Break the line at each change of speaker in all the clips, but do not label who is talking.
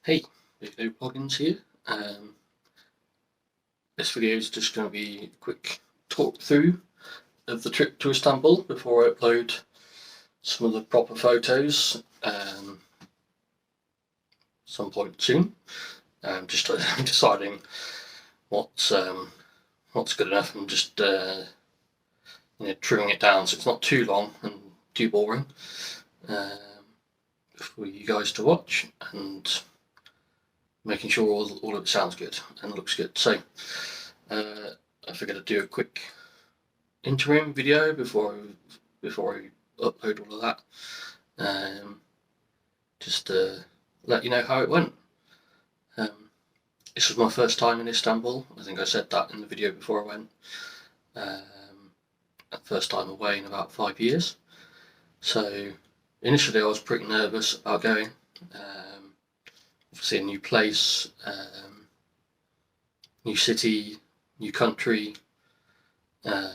Hey, Video Plugins here. This video is just going to be a quick talk through of the trip to Istanbul before I upload some of the proper photos some point soon. Just deciding what's good enough and just trimming it down so it's not too long and too boring for you guys to watch, and making sure all of it sounds good and looks good. So I figured I'd do a quick interim video before I upload all of that, just to let you know how it went. This was my first time in Istanbul. I think I said that in the video before I went. First time away in about 5 years. So initially I was pretty nervous about going. Obviously a new place, new city, new country, not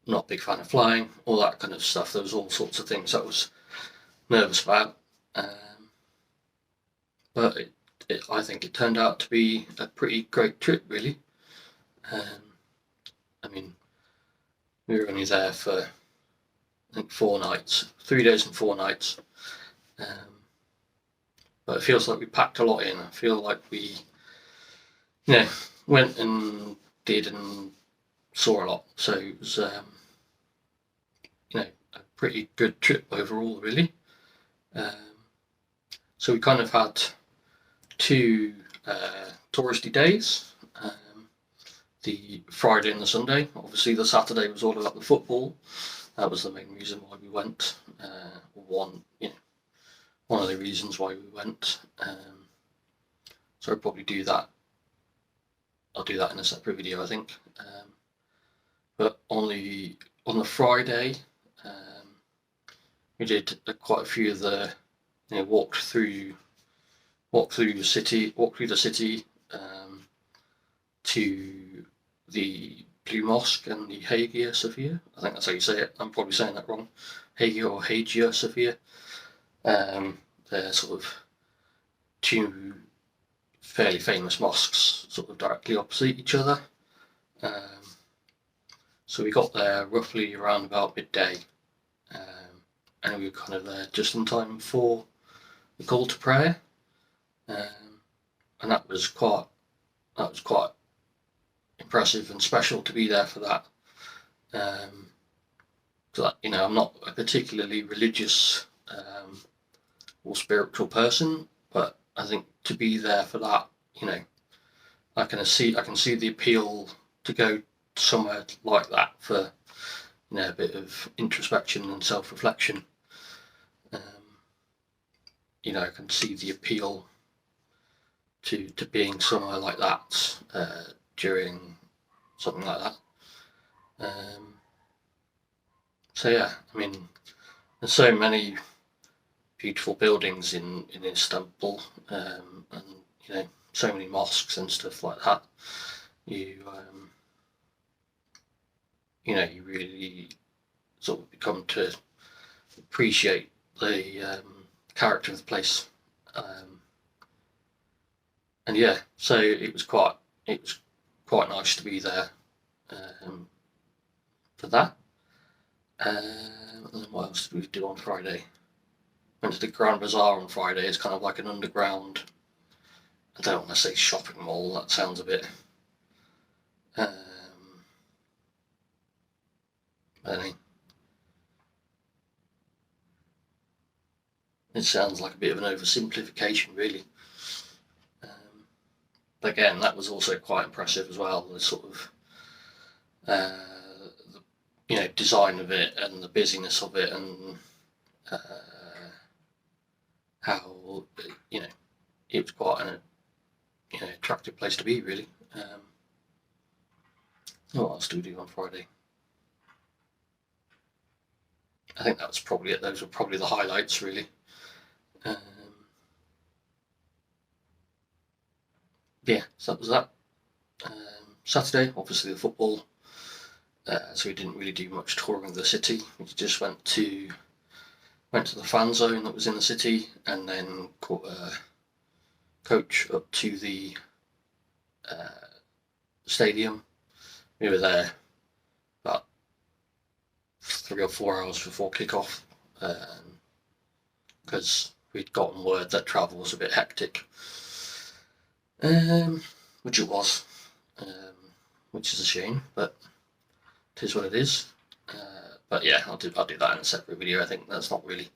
a big fan of flying, all that kind of stuff. There was all sorts of things I was nervous about, but I think it turned out to be a pretty great trip, really. I mean, we were only there for, I think, 4 nights, 3 days and 4 nights. But it feels like we packed a lot in. I feel like we, went and did and saw a lot. So it was, a pretty good trip overall, really. So we kind of had 2 touristy days. The Friday and the Sunday. Obviously, the Saturday was all about the football. That was the main reason why we went. One of the reasons why we went. So I'll probably do that. I'll do that in a separate video, I think. But on the Friday, we did quite a few of the walked through the city to the Blue Mosque and the Hagia Sophia. I think that's how you say it. I'm probably saying that wrong. Hagia Sophia. They're sort of 2 fairly famous mosques, sort of directly opposite each other. So we got there roughly around about midday, and we were kind of there just in time for the call to prayer, and that was quite impressive and special to be there for that. So I'm not a particularly religious or spiritual person, but I think to be there for that, I can see the appeal to go somewhere like that for a bit of introspection and self-reflection. I can see the appeal to being somewhere like that during something like that. So yeah, I mean, there's so many beautiful buildings in Istanbul, and so many mosques and stuff like that. You really sort of become to appreciate the character of the place, and yeah, so it was quite nice to be there for that. And then what else did we do on Friday? Went to the Grand Bazaar on Friday. It's kind of like an underground, I don't want to say shopping mall, that sounds a bit it sounds like a bit of an oversimplification, really. But again, that was also quite impressive as well. The sort of design of it and the busyness of it, and how it was quite an attractive place to be, really. What else do we do on Friday? I think that was probably it. Those were probably the highlights, really. Yeah, so that was that. Saturday, obviously the football. So we didn't really do much touring of the city. We just went to went to the fan zone that was in the city, and then caught a coach up to the stadium. We were there about 3 or 4 hours before kickoff, because we'd gotten word that travel was a bit hectic, which it was, which is a shame, but it is what it is. But yeah, I'll do that in a separate video. I think that's not really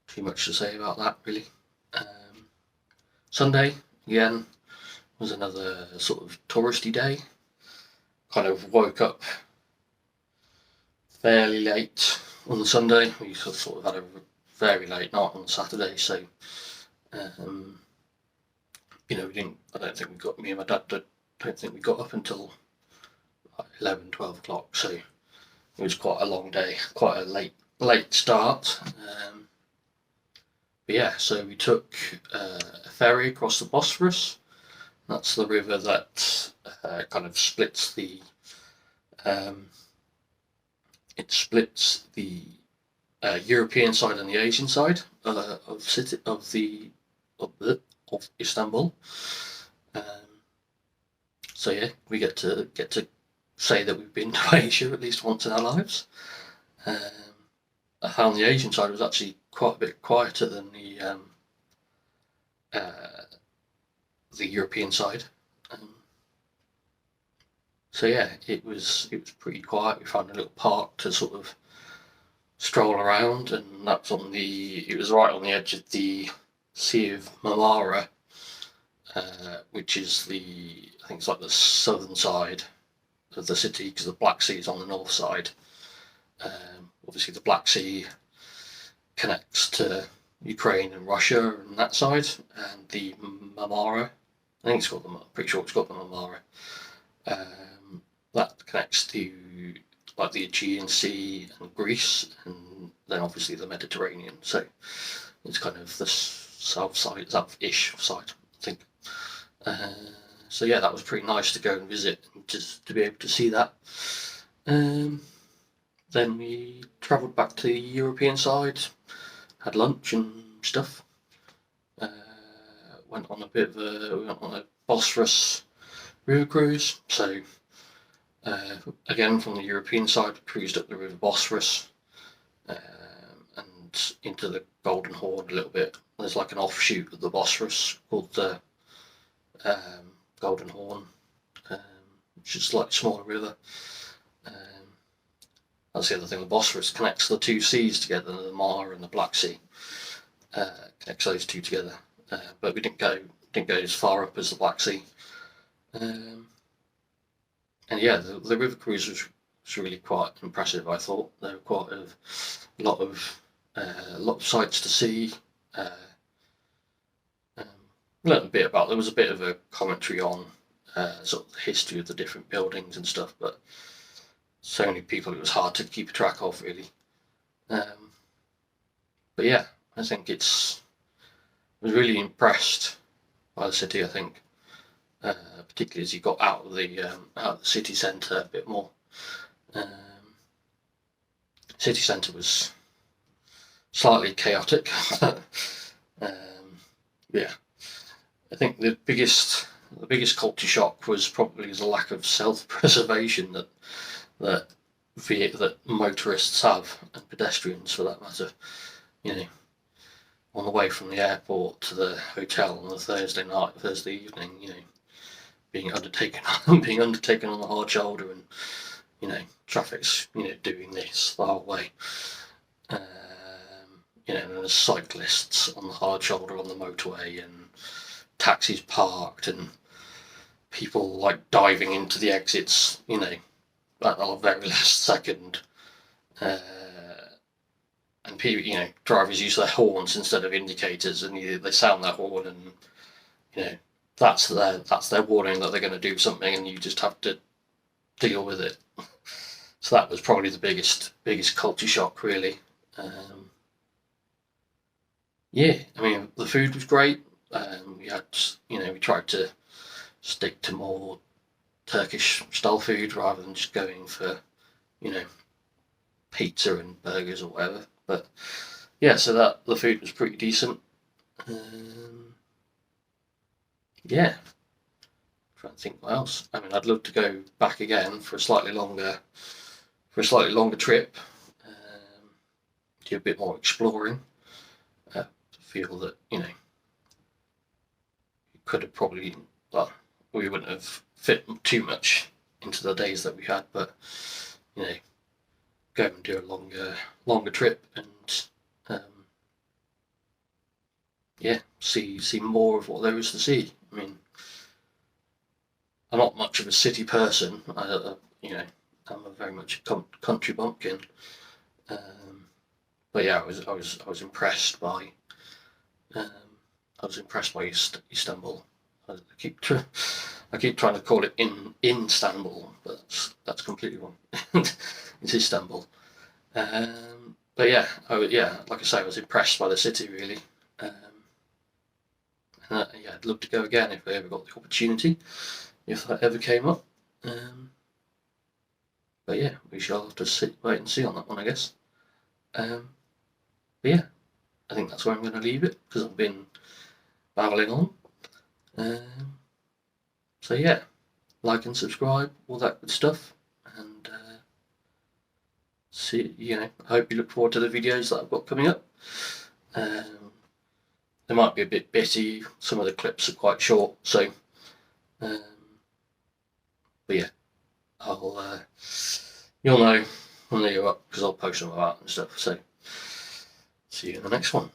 too much to say about that, really. Sunday, again, was another sort of touristy day. Kind of woke up fairly late on the Sunday. We sort of had a very late night on Saturday, so we didn't. I don't think we got. Me and my dad don't think we got up until like 11, 12 o'clock. So it was quite a long day, quite a late start. But yeah, so we took a ferry across the Bosphorus. That's the river that kind of splits the. It splits the European side and the Asian side of Istanbul. So yeah, we get to say that we've been to Asia at least once in our lives. I found the Asian side was actually quite a bit quieter than the European side. So yeah, it was pretty quiet. We found a little park to sort of stroll around, and that's it was right on the edge of the Sea of Marmara, which is I think it's like the southern side of the city, because the Black Sea is on the north side. Obviously the Black Sea connects to Ukraine and Russia and that side, and the Marmara, I'm pretty sure it's called the Marmara, that connects to like the Aegean Sea and Greece, and then obviously the Mediterranean. So it's kind of the south-ish side, I think. So yeah, that was pretty nice to go and visit, and just to be able to see that. Then we travelled back to the European side, had lunch and stuff. We went on a Bosphorus river cruise. So again, from the European side, we cruised up the river Bosphorus and into the Golden Horn a little bit. There's like an offshoot of the Bosphorus called the Golden Horn, which is like a smaller river. That's the other thing. The Bosphorus connects the two seas together, the Mara and the Black Sea. Connects those two together. But we didn't go as far up as the Black Sea. And yeah, the river cruise was really quite impressive. I thought there were quite a lot of sights to see. Learned a bit about. There was a bit of a commentary on sort of the history of the different buildings and stuff, but so many people it was hard to keep track of, really. But yeah, I think I was really impressed by the city. I think, particularly as you got out of the city centre a bit more. City centre was slightly chaotic. Yeah, I think the biggest culture shock was probably the lack of self-preservation that motorists have, and pedestrians for that matter. On the way from the airport to the hotel on the Thursday evening, being undertaken on the hard shoulder, and traffic's doing this the whole way. And there's cyclists on the hard shoulder on the motorway, and taxis parked, and people like diving into the exits, at the very last second. And people, drivers use their horns instead of indicators, and they sound their horn, and that's their warning that they're going to do something, and you just have to deal with it. So that was probably the biggest culture shock, really. Yeah, I mean, the food was great. We tried to stick to more Turkish style food rather than just going for, pizza and burgers or whatever. But yeah, so the food was pretty decent. Yeah, trying to think what else. I mean, I'd love to go back again for a slightly longer trip. Do a bit more exploring. Feel that could have probably, well, we wouldn't have fit too much into the days that we had, but go and do a longer trip and see more of what there is to see. I mean, I'm not much of a city person. I'm a very much a country bumpkin. But yeah, I was impressed by Istanbul. I keep trying to call it in Istanbul, but that's completely wrong. It's Istanbul. But yeah, like I say, I was impressed by the city really. Yeah, I'd love to go again if I ever got the opportunity, if that ever came up. But yeah, we shall have to wait and see on that one, I guess. But yeah, I think that's where I'm going to leave it because I've been babbling on. So yeah, like and subscribe, all that good stuff, and I hope you look forward to the videos that I've got coming up. They might be a bit bitty. Some of the clips are quite short, so. But yeah, you'll know when they're up because I'll post them about and stuff. So see you in the next one.